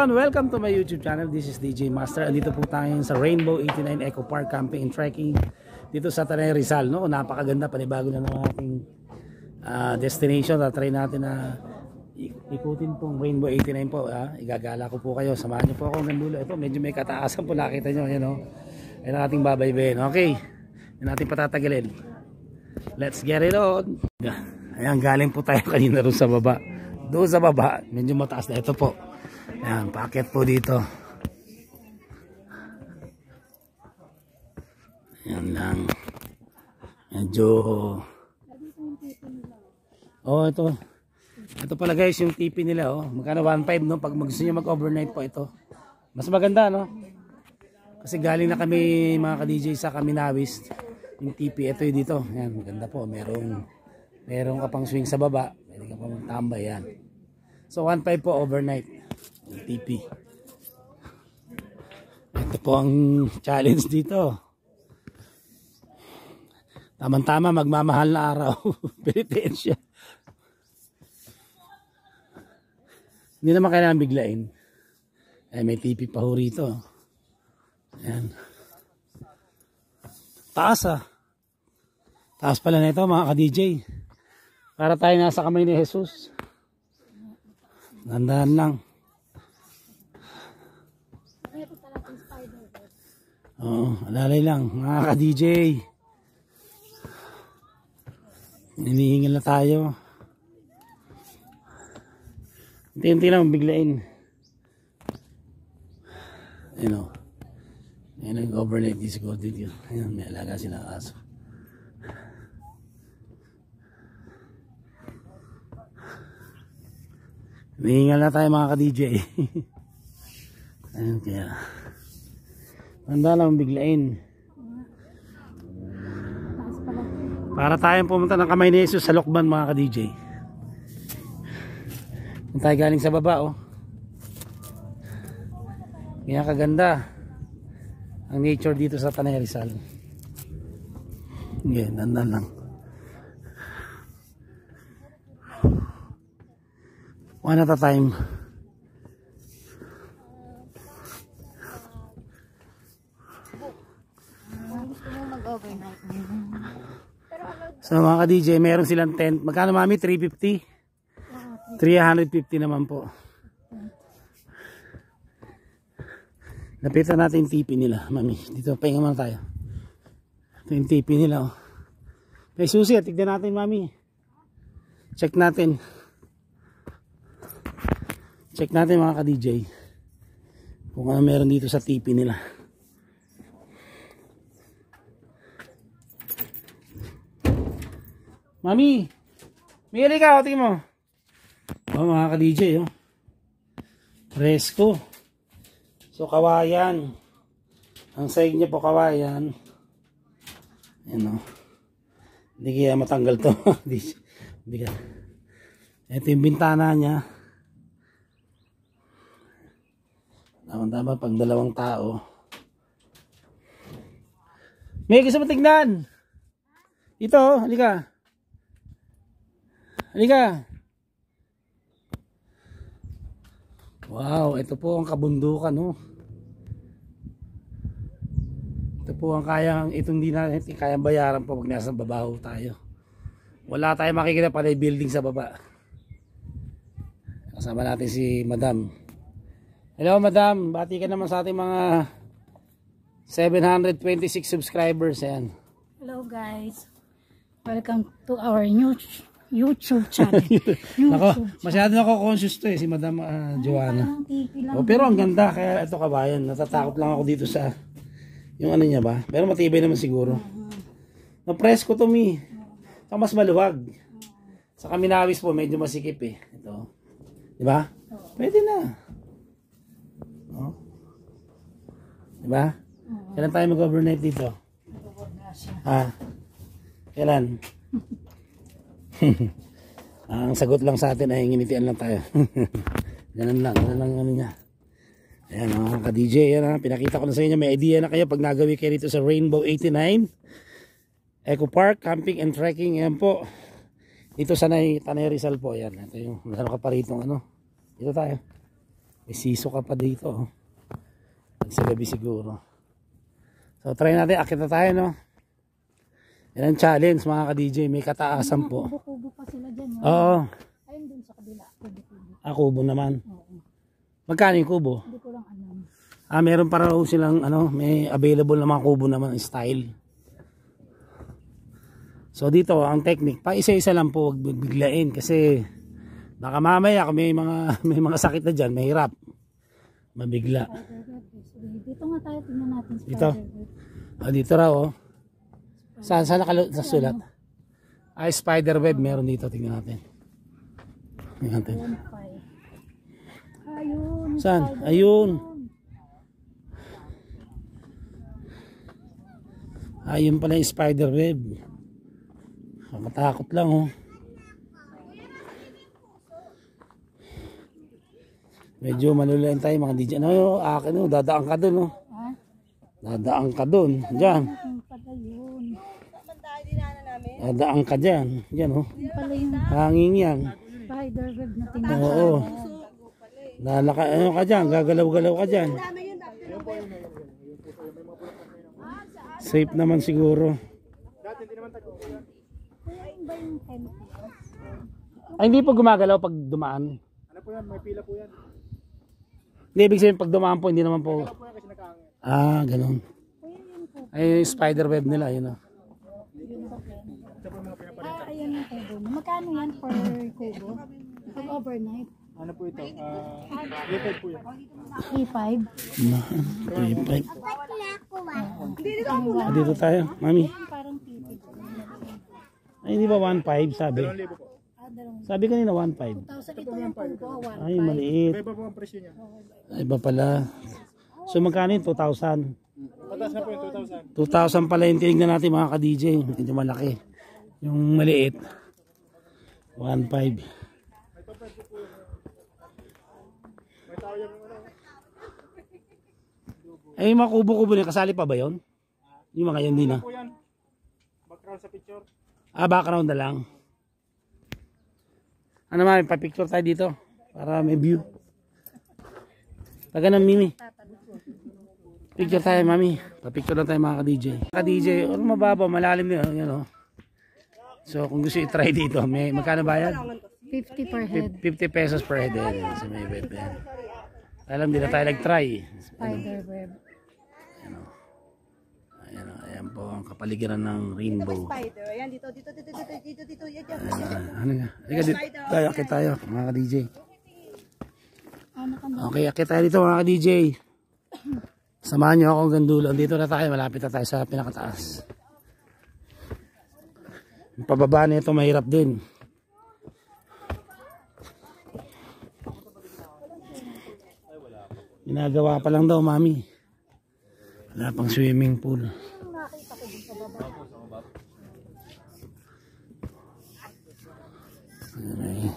everyone, welcome to my YouTube channel. This is DJ Master. Andito po tayo sa Rainbow 89 Eco Park Camping and Trekking dito sa Tanay Rizal, no? Napakaganda, panibago na ng ating destination. Try natin na ikutin pong Rainbow 89 po. Igagala ko po kayo, samahan niyo po ako hanggang dulo. Ito medyo may kataasan po, nakita niyo, yan, no? Yan ang ating babaybayin. Okay, yan natin patatagalin. Let's get it on. Ayan, galing po tayo kanina rin sa baba. Doon sa baba, medyo mataas na. Ito po, ayan, paakyat po dito. Ayan lang. Medyo ito pala guys, yung tipi nila, oh. Magkano 1.5, no? Pag gusto nyo mag-overnight po ito. Mas maganda, no? Kasi galing na kami mga ka-DJ sa Kaminawis. Yung tipi, ito yung dito. Ayan, maganda po. Merong kapang swing sa baba. Pwede ka pa magtambay, yan. So 1.5 po overnight. Yung tipi. Ito po ang challenge dito. Tama-tama, magmamahal na araw. Penitensya. Hindi naman kailangan biglain. Ay, may tipi pa ho rito. Ayan. Taas, taas pala na ito mga ka-DJ. Para tayo nasa kamay ni Jesus. Dandahan lang. Oo, alalay lang mga ka-DJ. Hinihingal na tayo. Hinti-hinti lang biglain. Ayan, o. Ayan, nag-overnight this golden yun. Ayan, may alaga sila aso. Hinihingal na tayo mga ka-DJ. Ayan, kaya handa lang biglain. Para tayong pumunta ng kamay ni Jesus sa Lokban mga ka-DJ. Kung tayo galing sa baba, oh. Kaya kaganda ang nature dito sa Tanay Rizal. Ngayon, dandan lang. One at a time. So mga ka-DJ, meron silang tent. Magkano mami? 350? 350 naman po. Lapitan natin yung tipi nila, mami. Dito, pahinga muna tayo. Ito yung tipi nila, oh. May susi, tignan natin, mami. Check natin. Check natin mga ka-DJ. Kung ano meron dito sa tipi nila. Mami, mili ka, tingin mo. Oh, mga ka-DJ, oh. Presko. So kawayan. Ang sahig niya po kawayan. Ayan, oh. Hindi kaya matanggal to. Ito yung bintana niya. Tama-tama pag dalawang tao. May gusto mo tignan. Ito, oh, halika. Halika. Wow, ito po ang kabundukan, oh. Ito po ang itong di natin kayang bayaran po pag nasa babaho tayo. Wala tayong makikita pa na building sa baba. Kasama natin si Madam. Hello Madam, bati ka naman sa ating mga 726 subscribers. Ayan. Hello guys, welcome to our new YouTube channel. Ako, masyado ako conscious to, si Madam Joanna. Pero ang ganda, kaya ito kabayan, natatakot lang ako dito sa yung ano niya ba, pero matibay naman siguro. Presko to mi. Saka mas maluwag. Sa Kaminawis po medyo masikip eh. Ito. Di ba? Pwede na. Oh. Di ba? Kailan tayo mag-overnight dito? Kailan? Ang sagot lang sa atin ay nginitian lang tayo. Ganun lang ano niya. Ayan mga ka-DJ, yan, pinakita ko na sa inyo, may idea na kayo pag nagawi kayo dito sa Rainbow 89 Eco Park Camping and Trekking. Ayan po, dito sa Tanay Rizal po. Ayan, ito yung meron ka pa rito, ano, dito tayo. May siso ka pa dito. Oh. Sa gabi siguro. So try natin, akit na tayo no. Yan ang challenge mga ka-DJ, may kataasan po. Kubo-kubo pa sila dyan. Oo. Ayun dun sa kabila. Kubo-kubo. Kubo naman. Oo. Magkano yung kubo? Hindi ko lang alam. Meron para silang may available na mga kubo naman style. So dito ang technique, pa isa-isa lang po, wag biglain kasi baka mamaya kung may mga sakit na diyan, mahirap. Mabigla. Dito nga tayo, tingnan natin Dito. Dito raw oh. Saan sa sulat? Spider web meron dito, tingnan natin. Tingnan natin. Ayun. Saan? Ayun. Ayun pala yung spider web. Matakot lang oh. Medyo malulain tayo mga DJ. Akin oh, dadaan ka dun oh. Dadaan ka dun. Diyan. Dadaan ka dyan. Diyan oh. Hanging yan. Spider web na tingnan. Oo. Lalaka, ka dyan. Gagalaw-galaw ka dyan. Safe naman siguro. Ay, hindi po gumagalaw pag dumaan. Ano po yan? May pila po yan. Hindi, ibig sabihin pag dumaan po, hindi naman po. Ano po yan kasi nakahangin? Ganun. Ay, yung spider web nila, yun o. Ayan yung kubo. Magkano yan per kubo? Pag overnight? Ano po ito? 3.5 po yan. 3.5? 3.5. Dito tayo, mami. Parang tipid. Ay, hindi ba 1.5 sabi? 2,000 po. Sabi kanina 1.5. 2,000 ito yung kubo. Ay, maliit. Iba po ang presyo niya. Iba pala. So, magkano yung 2,000? Mataas na po yung 2,000. 2,000 pala yung tinignan natin mga ka-DJ. Medyo malaki. Yung maliit. 1.5. Ay, yung mga kubo-kubo na kasali pa ba yun? Yung mga yun din na. Po yan. Background sa picture. Background na lang. Ano mami, pa-picture tayo dito. Para may view. Taga ng Mimi. Picture tayo mami. Pa-picture lang tayo mga ka-DJ. Ka-DJ, mababa, malalim yun. Yan, oh. So kung gusto i-try dito, may magkano bayad? 50 per head. 50 pesos per head. So may web yan. Alam, di na tayo nag-try. Spider web. Ayan po ang kapaligiran ng rainbow. Spider. Ayan, dito. Ano nga? Halika dito. Tayo, akit tayo mga ka-DJ. Okay, akit tayo dito mga ka-DJ. Samahan nyo ako hanggang dulo. Dito na tayo, malapit na tayo sa pinakataas. Yung pababa na ito mahirap din. Ginagawa pa lang daw mami. Wala pang swimming pool. Okay.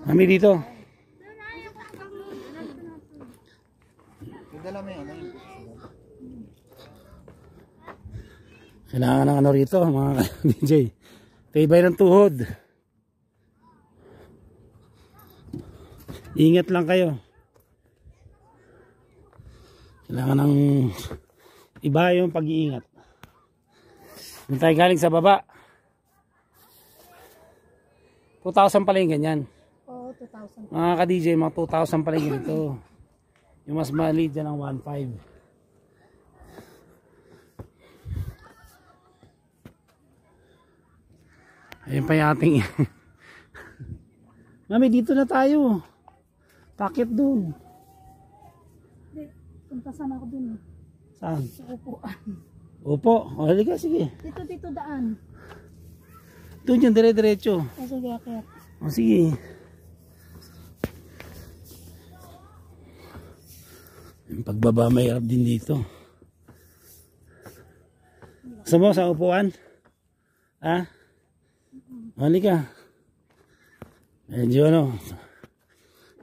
Mami dito. Kailangan ng ano rito mga DJ. Tibay ng tuhod. Ingat lang kayo. Kailangan ng iba yung pag-iingat. Yung tayo galing sa baba. 2,000 pala yung ganyan. Oo, 2,000. Mga ka-DJ, mga 2,000 pala yung ganito. Yung mas maliit dyan ang 1,500. Ayun pa yung ating Mami, dito na tayo. Takip dun. Punta sana ako dun. Saan? Sa upuan. Upo. O, halika, sige. Dito daan. Doon yung dire-diretso. Sige, akit. O, sige. Yung pagbaba may harap din dito. Gusto mo sa upuan? Ha? Halika. Medyo ano,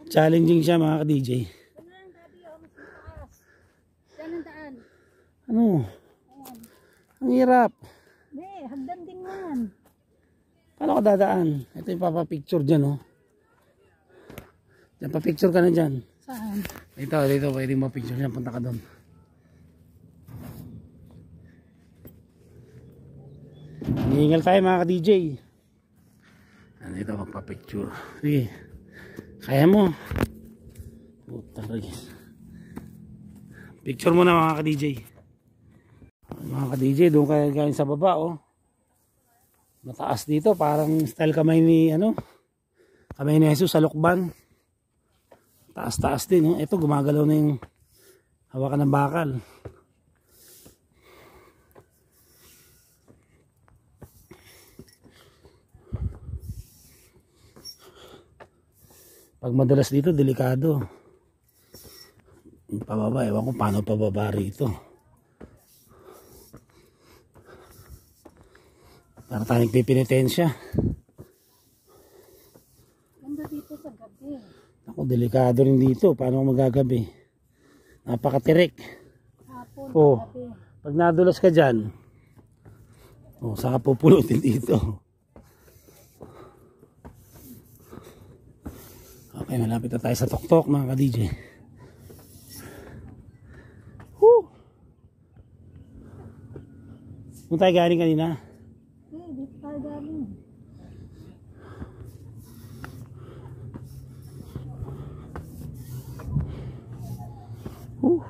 challenging siya mga ka-DJ. Daan ang daan. Ano? Ang hirap. Hindi, hagdan din mo yan. Paano ka dadaan? Ito yung papapicture dyan, oh. Diyan, papicture ka na dyan. Saan? Dito, pwedeng mapicture dyan. Punta ka doon. Hihingal tayo mga ka-DJ. Dito, magpapicture. Sige. Kaya mo. Puta, guys. Picture mo na mga ka-DJ. Mga ka-DJ, doon kayo galing sa baba, oh. Mataas dito, parang style kamay ni, kamay ni Jesus sa lukban. Taas-taas din, oh. Ito, gumagalaw na yung hawakan ng bakal. Pag madalas dito, delikado. Pababa, ewan ko paano pababa rito. Para tayong pipinitensya. Ganda dito sa gabi. Ako, delikado rin dito. Paano magagabi? Napakatirik. Hapon, Oh, gabi. pag nadulas ka dyan, saka pupulutin dito. Okay, malapit na tayo sa tuktok mga ka-DJ. Woo! Kung tayo galing kanina. Dito tayo galing. Woo!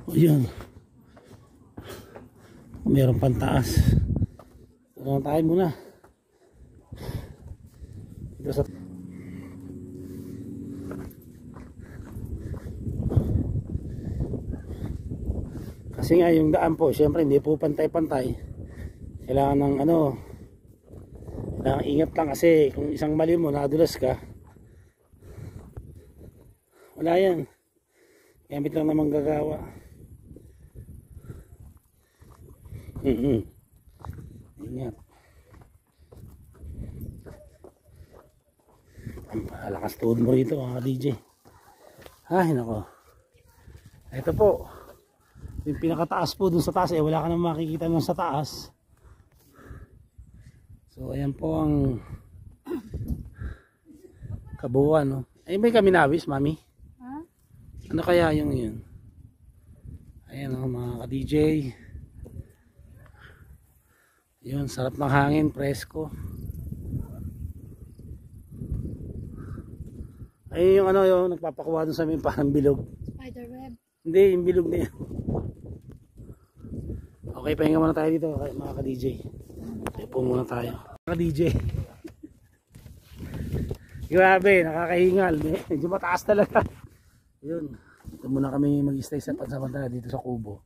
O yun. Meron pantaas. Pero tayo muna. Dito sa kasi nga yung daan po, syempre hindi po pantay-pantay. Kailangan ng kailangan ingat lang kasi kung isang mali mo, nadulas ka, wala yan. Gamit lang naman gagawa. Ingat. Ang lakas tuhod mo rito mga DJ. Ay nako. Ito po yung pinakataas po dun sa taas, wala ka nang makikita nun sa taas. So ayan po ang kabuuan, no? Ay may kaminawis mami. Ha? Ano kaya yung yun? Ayan mga ka-DJ. Yun, sarap ng hangin, presko. Ay yung yung nagpapakuha dun sa amin parang bilog. Spiderweb. Hindi, yung bilog na yan. Okay, pahinga muna tayo dito mga ka-DJ. Tepo muna tayo. Mga ka-DJ. Grabe, nakakahingal. Medyo mataas talaga. Yun. Dito muna kami mag-stay sa pansamantala dito sa Kubo.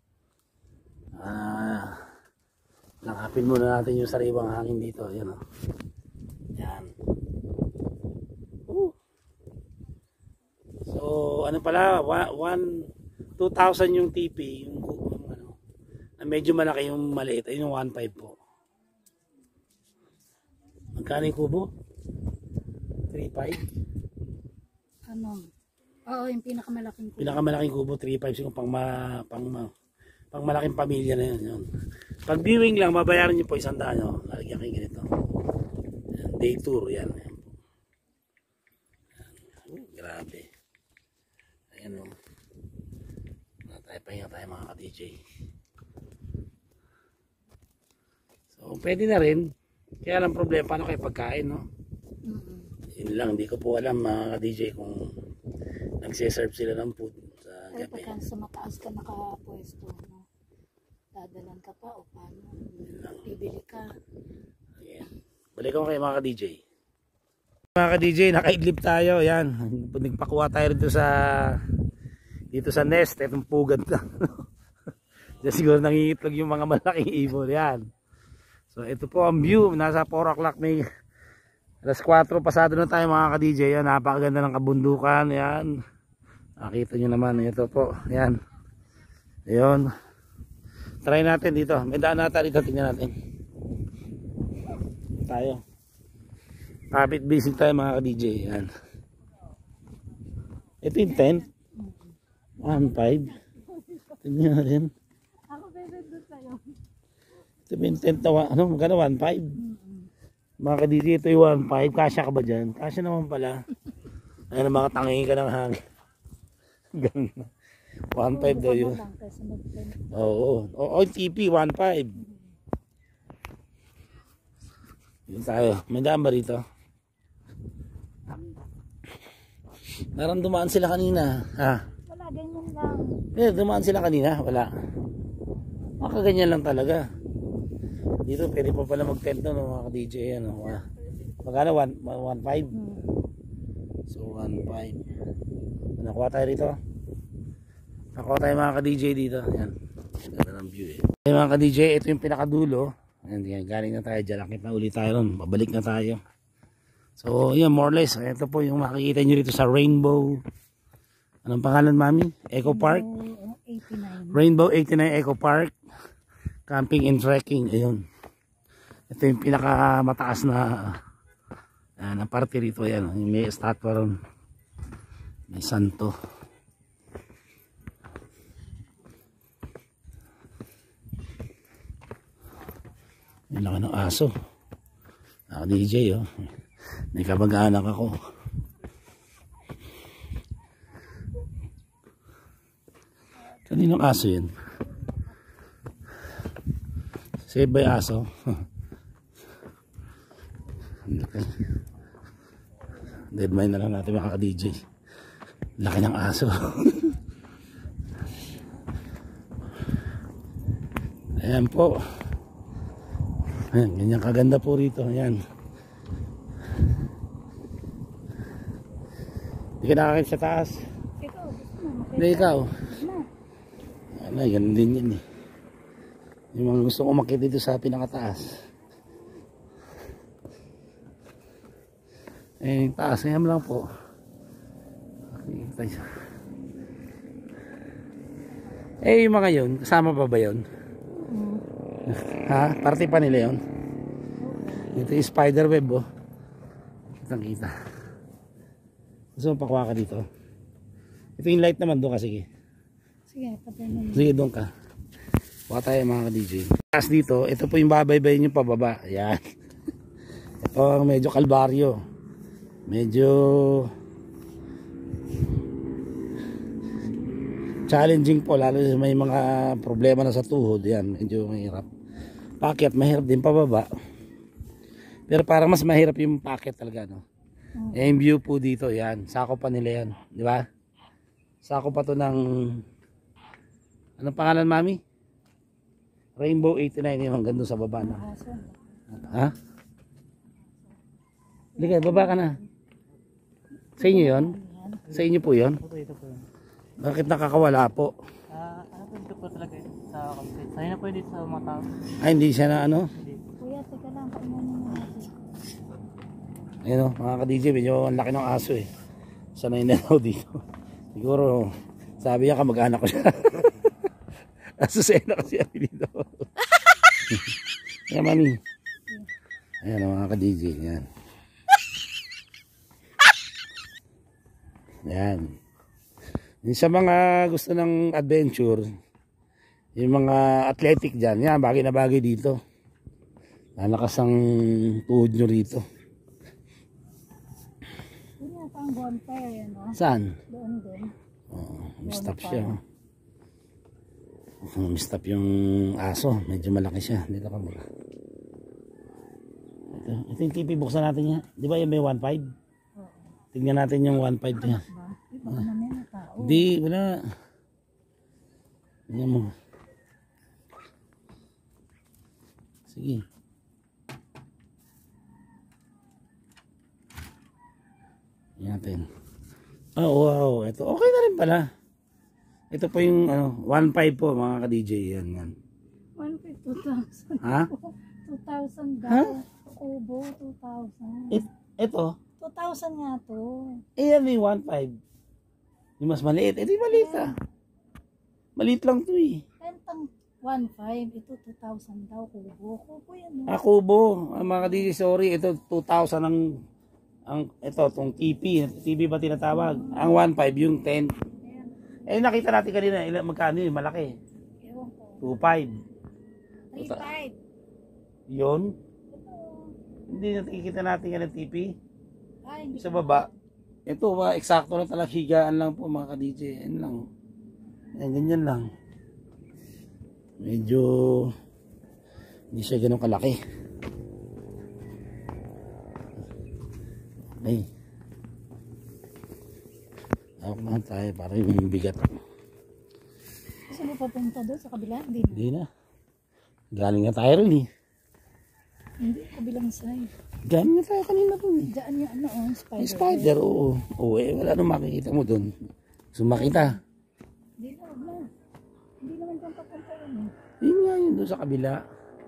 Nakapin muna natin yung sariwang hangin dito. Yan o. Yan. So, ano pala, 2,000 yung TP, yung na medyo malaki yung maliit, ay yung 1.5 po. Magkano yung kubo? 3.5? Oo, yung pinakamalaking kubo. Pinakamalaking kubo, 3.5 kung pang malaking pamilya na yun. Pag viewing lang, babayaran nyo po 100 nyo. Lalagyan kayo ganito. Day tour, yan. Grabe. Ayan o. Pahinga tayo mga ka-DJ. So, pwede na rin. Kaya lang problema, paano kayo pagkain, no? Yun lang, hindi ko po alam mga ka-DJ kung nagsiserve sila ng food sa gabi. Pagka sa mataas ka nakapwesto, no? Dadalan ka pa o paano? Bibili ka. Ayan. Balikan ko kayo mga ka-DJ. Mga ka-DJ, nakaidlip tayo. Yan. Nagpakuha tayo dito sa nest. Itong pugad na. Diyan siguro nangingitlog yung mga malaking ibon. Yan. So ito po ang view. Nasa 4 o'clock may alas 4 pasado na tayo mga ka-DJ. Yan. Napakaganda ng kabundukan. Yan. Nakita nyo naman. Ito po. Yan. Ayun. Try natin dito. May daan natin dito. Tingnan natin. Tayo. Kapit basic tayo mga ka-DJ. Yan. Ito yung tent. 1.5. Tingnan natin. Ako bebendo sa'yo. Ito yung tent na, ano, magkano 1.5? Mga ka-DJ, ito yung 1.5. Kasya ka ba dyan? Kasya naman pala. Ayun, mga tangingin ka ng hangin. Ganun na. 1.5 daw yun. Oo. Oo, TP 1.5. Yun tayo. May daan ba rito? Parang dumaan sila kanina. Ha? Wala, ganyan lang. Eh, dumaan sila kanina. Wala. Makaganyan lang talaga. Dito pwede pa pala mag-tent no, mga ka-DJ. Ano, magkano? 1.5? So 1.5. Nakuha tayo rito. Nakuha tayo mga ka-DJ dito. Yan. Ganda ng view eh. Okay, mga ka-DJ, ito yung pinakadulo. Yan, galing na tayo dyan. Nakit na ulit tayo ron. Babalik na tayo. So, yan, more or less. Ito po yung makikita nyo rito sa Rainbow. Anong pangalan, Mami? Eco Park? 89. Rainbow 89 Eco Park. Camping and trekking. Ayun. Ito yung pinakamataas na parte rito. Ayan. May statwa ron. May santo. Yung laki ng aso. Ako DJ oh. May kabag-anak ako. Kaninong aso yun? Save by aso. Laki. Deadmine na lang natin mga ka-DJ. Laki ng aso. Ayan po. Ayan, ganyan kaganda po rito. Ayan. Hindi ka nakakit sa taas. Ikaw, gusto mo makita? Hindi, ikaw. Na. Ano, ganun din yun eh. Yung mga gusto ko makita dito sa pinakataas. Eh, yung taas. Ayan lang po. Eh, yung mga yun, kasama pa ba yun? Ha? Parte pa nila yun? Ito yung spider web oh. Kitang kita. Gusto mo pakuha ka dito? Ito yung light naman doon ka, sige. Sige, patay mo. Sige, doon ka. Kuha tayo mga ka-DJ. Tapos dito, ito po yung babaybayin yung pababa. Ayan. Ito ang medyo kalbaryo. Medyo challenging po, lalo may mga problema na sa tuhod. Yan, medyo mahirap. Pakyat, mahirap din pababa. Pero parang mas mahirap yung pakyat talaga, no? Yung view po dito, yan. Sako pa nila yan, di ba? Sako pa to ng anong pangalan, Mami? Rainbow 89 yung hanggang doon sa baba na. Ha? Hindi ka, baba ka na. Sa inyo yun? Sa inyo po yun? Bakit nakakawala po? Ano po dito po talaga sa complete? Sanay na po dito sa mga tao. Ay, hindi siya na ano? Kuya, teka lang. Kumanin mo natin. Ayun o, mga ka-DJ, medyo ang laki ng aso eh. Sanay na daw dito. Siguro, sabi niya kamag-anak ko siya. Asusena kasi ako dito. Ayan, Mami. Ayan o, mga ka-DJ. Ayan. Ayan. Yung sa mga gusto ng adventure, yung mga athletic dyan, yan, bagay na bagay dito. Lalakas ang tuhod nyo rito. Yun yata ang bonfire yan, no? Saan? Doon din. Mistap siya. Mistap yung aso. Medyo malaki siya. Dito ka mula. Ito yung TV. Buksan natin yan. Di ba yung may 1.5? Tingnan natin yung 1.5 niya. Ba? Baka namin na tao. Di, wala. Tingnan mo. Sige. Tingnan natin. Oh, wow. Ito, okay na rin pala. Ito po yung 1.5 po mga ka-DJ. Yan, yan. 1,200. Ha? 2,000 daw. Ha? Kubo, 2,000. Ito. 2,000 nga to. Eh, yan yung 1.5. Yung mas maliit. Eh, di maliit ah. Maliit lang to eh. Rentang 1,500. Ito 2,000 daw. Kubo. Kubo yan. No? Kubo. Ang mga DJ, sorry. Ito 2,000 ang ito, itong TP ba tinatawag? Ang 1.5, yung 10. Eh, nakita natin kanina, magkano yun, malaki. Ewan ko. 2.5. 3.5. Yun. Hindi nakikita natin yan ng TP. Ay, hindi. Sa baba. Ito, eksakto na talaga, higaan lang po mga ka-DJ. Yan lang. Yan, ganyan lang. Medyo hindi siya ganun kalaki. Okay. Ako naman tayo para yung bigat. Saan mo papunta doon? Sa kabila? Hindi. Hindi na. Galing na tayo rin eh. Hindi, kabilang side. Galing na tayo kanina rin eh. Diyan yung ano, spider. May spider, oo. Oo eh, wala nang makikita mo doon. Sumakita. Hindi na, wag na. Hindi naman dyan papunta yun eh. Yun nga yun doon sa kabila.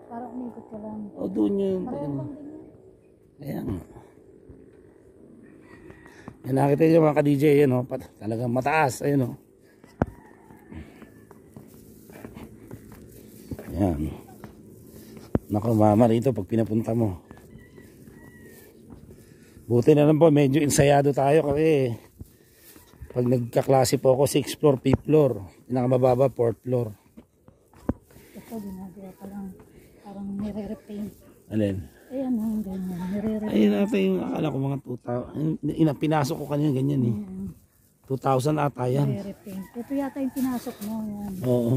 Parang umikot ka lang. O doon yun. Pareho lang din yun. Ayan. Yan nakita nyo mga ka-DJ, yan o. Talagang mataas, ayun o. Ayan. Naku, mama rito pag pinapunta mo. Buti na lang po, medyo ensayado tayo kasi pag nagkaklase po ako, 6th floor, 5th floor. Pinakamababa, 4th floor. Ito, ginagawa pa lang. Parang nire-repaint. Alin? Ayan o, ganyan. Nire-repaint. Ayun ata yung akala ko mga 2,000. Pinasok ko kanina ganyan eh. 2,000 ata yan. Nire-repaint. Ito yata yung pinasok mo. Yan. Oo.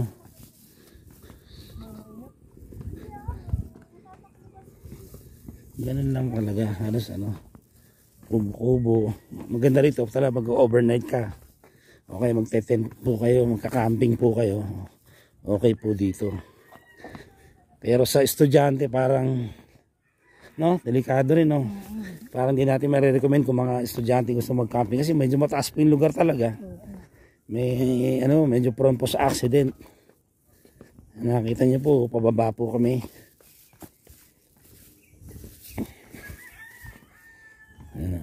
Ganun lang talaga. Halos ano. Kubo-kubo. Maganda rito. Talaga mag-overnight ka. Okay, magte-tent po kayo. Magka-camping po kayo. Okay po dito. Pero sa estudyante parang no, delikado rin no. Parang hindi natin marirecommend kung mga estudyante gusto mag-camping kasi medyo mataas po yung lugar talaga. May ano, medyo prone po sa accident. Nakita niyo po, pababa po kami. Ano.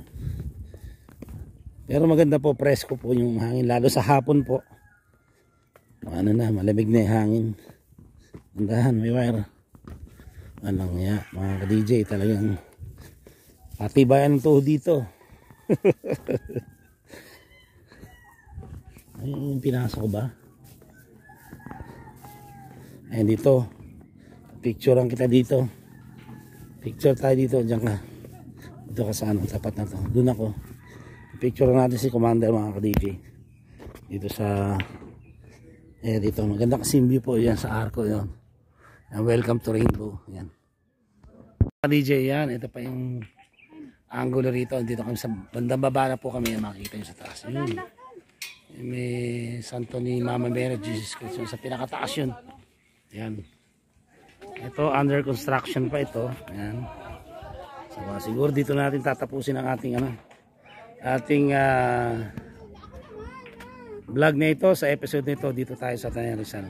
Pero maganda po, presko po yung hangin lalo sa hapon po. Ano na, malamig na yung hangin. Andahan, may wire. Anong ya, mga ka-DJ talagang patibayan ng tuhod dito. Ay, yung pinasok ba? Ayun dito. Picturean kita dito. Picture tayo dito, diyan ka. Dito ka sa anong tapat na to. Doon ako. Picture natin si Commander mga ka-DJ. Dito sa dito. Maganda kasing view po yan sa arko yon. And welcome to Rainbow. Yan. DJ yan. Ito pa yung angulo rito. Dito kami sa bandang baba na po kami. Makikita nyo sa taas. Yun. May santo ni Mama Mary Jesus Christ. Sa pinakataas yun. Yan. Ito under construction pa ito. Yan. So, siguro dito natin tatapusin ang ating vlog na ito. Sa episode nito dito tayo sa Tanay Rizal.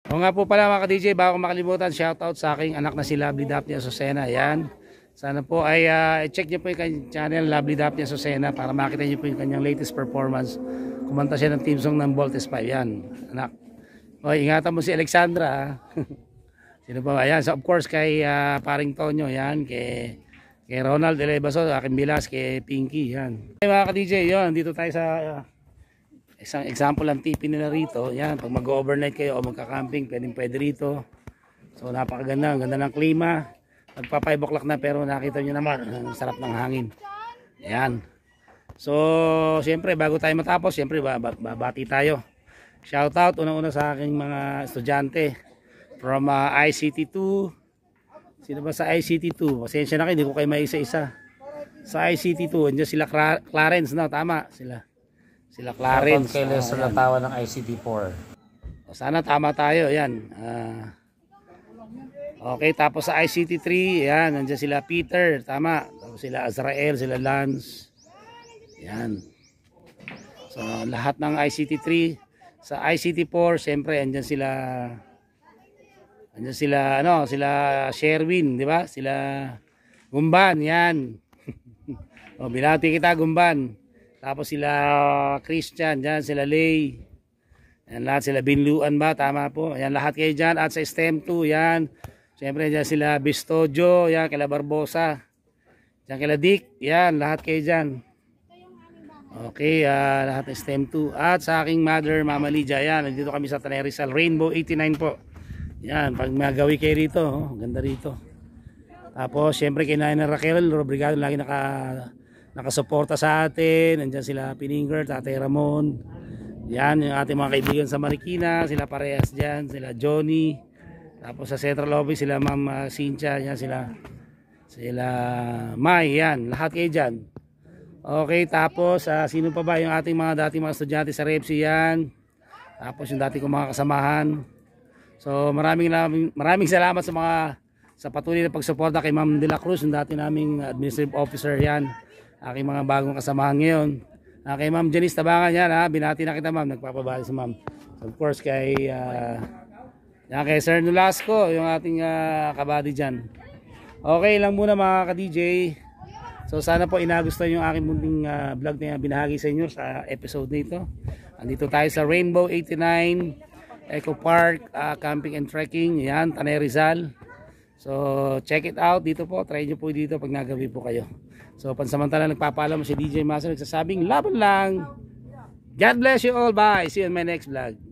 O nga po pala mga ka-DJ, bago makalimutan, shoutout sa aking anak na si Lovely Daphne Azucena. Yan. Sana po ay i-check nyo po yung kanyang channel, Lovely Daphne Azucena, para makita nyo po yung kanyang latest performance. Kumanta siya ng team song ng Voltes 5. Yan, anak. O, ingatan mo si Alexandra. Sino pa ba? Yan. So, of course, kay paring Tonyo. Yan. Kay Ronald Elebaso, aking bilas, kay Pinky. Yan. Okay, mga ka-DJ, yun. Dito tayo sa isang example ang tipi nila rito. Yan, pag mag-overnight kayo o magka-camping, pwede rito. So napakaganda, ang ganda ng klima. Magpa 5 o'clock na pero nakita nyo naman, ang sarap ng hangin. Yan. So, siyempre bago tayo matapos, siyempre babati tayo. Shout out unang-una sa aking mga estudyante from ICT2. Sino ba sa ICT2? Pasensya na kayo, hindi ko kayo maisa-isa. Sa ICT2, andyan sila Clarence, no? Tama, sila Clarence. Kay Lester Latawa ng ICT4. Sana tama tayo. Yan. Okay, tapos sa ICT3, yan, nandiyan sila Peter, tama. Tapos sila Azrael, sila Lance. Yan. So, lahat ng ICT3. Sa ICT4, siyempre, andyan sila Sherwin, di ba? Sila Gumban, yan. O, binati kita, Gumban. Tapos sila Christian, dyan sila Lay. Yan lahat sila Binluan ba? Tama po. Yan lahat kayo dyan. At sa STEM 2, yan. Siyempre dyan sila Bistojo, yan, kila Barbosa. Diyan kila Dick, yan, lahat kayo dyan. Okay, lahat ng STEM 2. At sa aking mother, Mama Lydia, yan, nandito kami sa Tanay Rizal, Rainbow 89 po. Yan, pag magawi kayo rito, ganda rito. Tapos, syempre kay Nanay Raquel, Robrigado, lagi nakasuporta sa atin. Nandiyan sila Pininger, Tatay Ramon. Yan, yung ating mga kaibigan sa Marikina, sila parehas dyan, sila Johnny. Tapos sa Central Office, sila Ma'am Cynthia, yan sila May, yan, lahat kayo dyan. Okay, tapos sino pa ba yung ating mga dating mga estudyante sa REPSI yan. Tapos yung dating kong mga kasamahan. So maraming salamat sa patuloy na pagsuporta kay Ma'am De La Cruz, yung dati naming administrative officer yan. Aking mga bagong kasamahan ngayon. Kay Ma'am Janice Tabangan yan, binati na kita ma'am, nagpapabali sa ma'am. Of course kay Sir Nolasco, yung ating kabady dyan. Okay lang muna mga ka-DJ. So sana po inagustuhan yung aking munting vlog na binahagi sa inyo sa episode nito. Andito tayo sa Rainbow 89 Eco Park Camping and Trekking. Yan, Tanay Rizal. So check it out dito po. Try nyo po dito pag nagabi po kayo. So pansamantala nagpapaalam si DJ Master nagsasabing laban lang. God bless you all. Bye. See you in my next vlog.